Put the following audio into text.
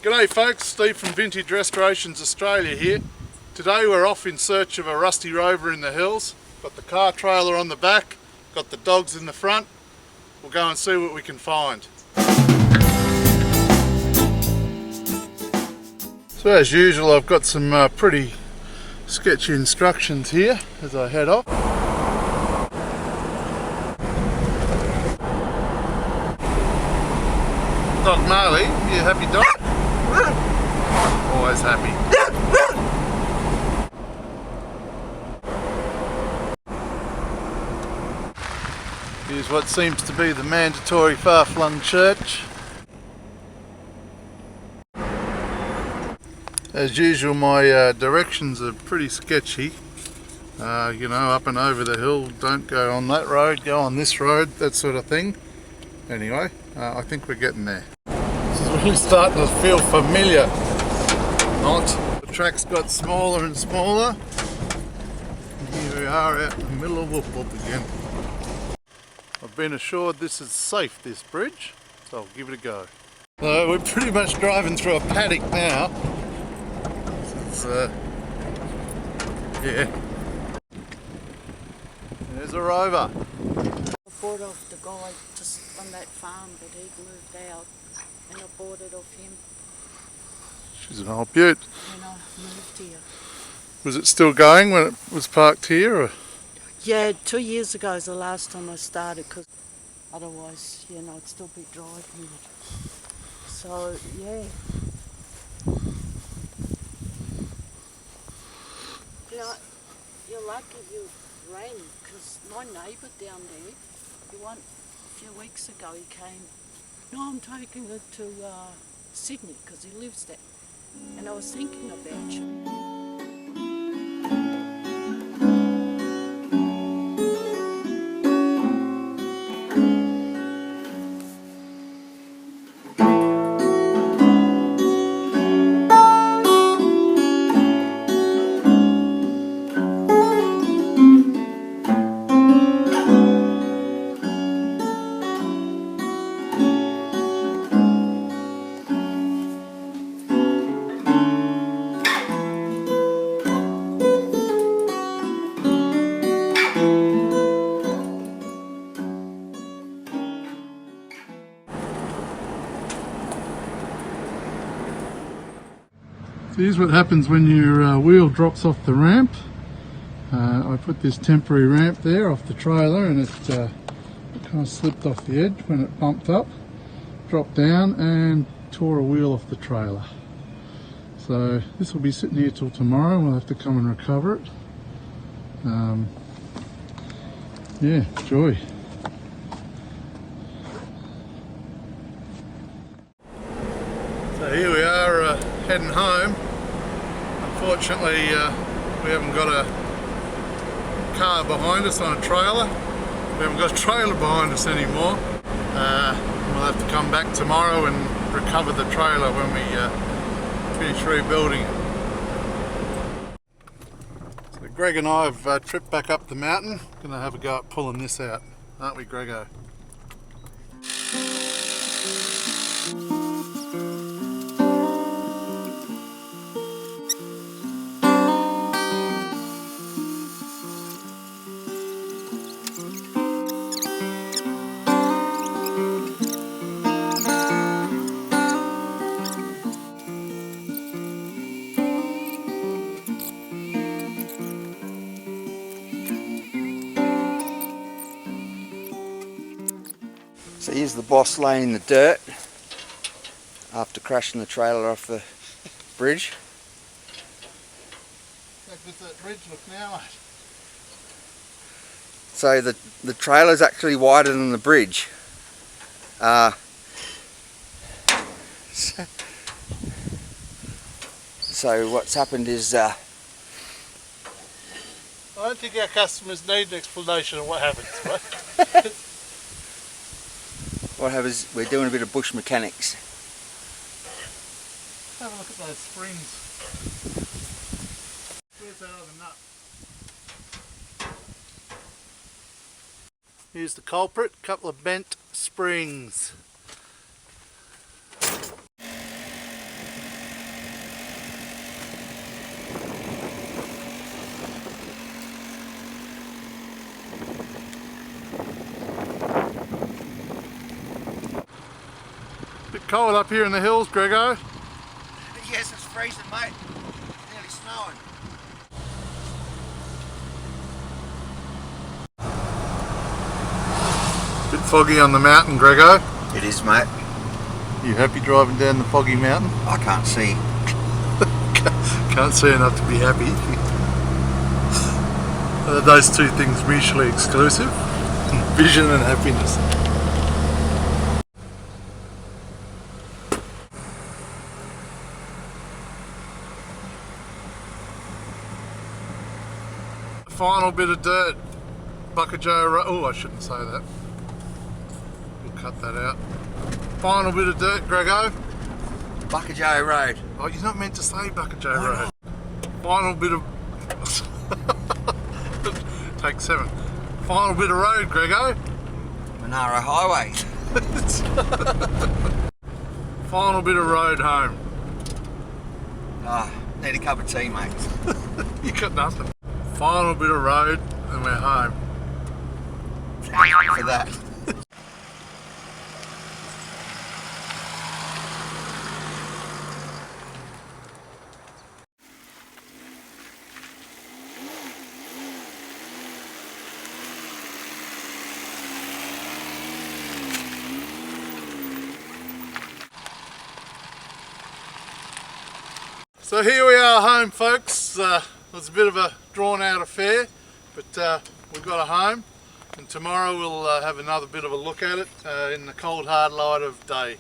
G'day folks, Steve from Vintage Restorations Australia here. Today we're off in search of a rusty rover in the hills. Got the car trailer on the back, got the dogs in the front. We'll go and see what we can find. So as usual, I've got some pretty sketchy instructions here as I head off. Dog Marley, you happy dog? Always happy. Here's what seems to be the mandatory far-flung church. As usual, my directions are pretty sketchy. You know, up and over the hill, don't go on that road, go on this road, that sort of thing. Anyway, I think we're getting there. This is really starting to feel familiar. Not. The track's got smaller and smaller. And here we are out in the middle of Whoop Whoop again. I've been assured this is safe, this bridge, so I'll give it a go. So we're pretty much driving through a paddock now. This is, yeah. There's a rover. I bought off the guy just on that farm, but he'd moved out, and I bought it off him. She's an old beaut. When I moved here. Was it still going when it was parked here? Or? Yeah, 2 years ago is the last time I started, because otherwise, you know, I'd still be driving it. So, yeah. You know, you're lucky you rang, because my neighbour down there, a few weeks ago he came, no, I'm taking it to Sydney, because he lives there. And I was thinking about you. So here's what happens when your wheel drops off the ramp. I put this temporary ramp there off the trailer, and it kind of slipped off the edge when it bumped up, dropped down and tore a wheel off the trailer. So this will be sitting here till tomorrow. We'll have to come and recover it. Yeah, joy. So here we are heading home. Unfortunately, we haven't got a car behind us on a trailer. We haven't got a trailer behind us anymore. We'll have to come back tomorrow and recover the trailer when we finish rebuilding it. So Greg and I have tripped back up the mountain. Gonna have a go at pulling this out, aren't we, Grego? So here's the boss laying in the dirt after crashing the trailer off the bridge. How good's that bridge look now, mate? So the trailer's actually wider than the bridge. So what's happened is I don't think our customers need an explanation of what happens, right? what happens, we're doing a bit of bush mechanics. Have a look at those springs. Where's that other nut? Here's the culprit, a couple of bent springs. cold up here in the hills, Grego? Yes, it's freezing, mate. Nearly snowing. Bit foggy on the mountain, Grego. It is, mate. You happy driving down the foggy mountain? I can't see. Can't see enough to be happy. Those two things mutually exclusive. Vision and happiness. Final bit of dirt. Buckajoe Road. Oh, I shouldn't say that. We'll cut that out. Final bit of dirt, Grego. Buckajoe Road. Oh, you're not meant to say Buckajoe Road. Final bit of... Take 7. Final bit of road, Grego. Monaro Highway. Final bit of road home. Need a cup of tea, mate. You got nothing. Final bit of road and we're home. For that. So here we are home, folks. It was a bit of a drawn out affair, but we've got a home, and tomorrow we'll have another bit of a look at it in the cold hard light of day.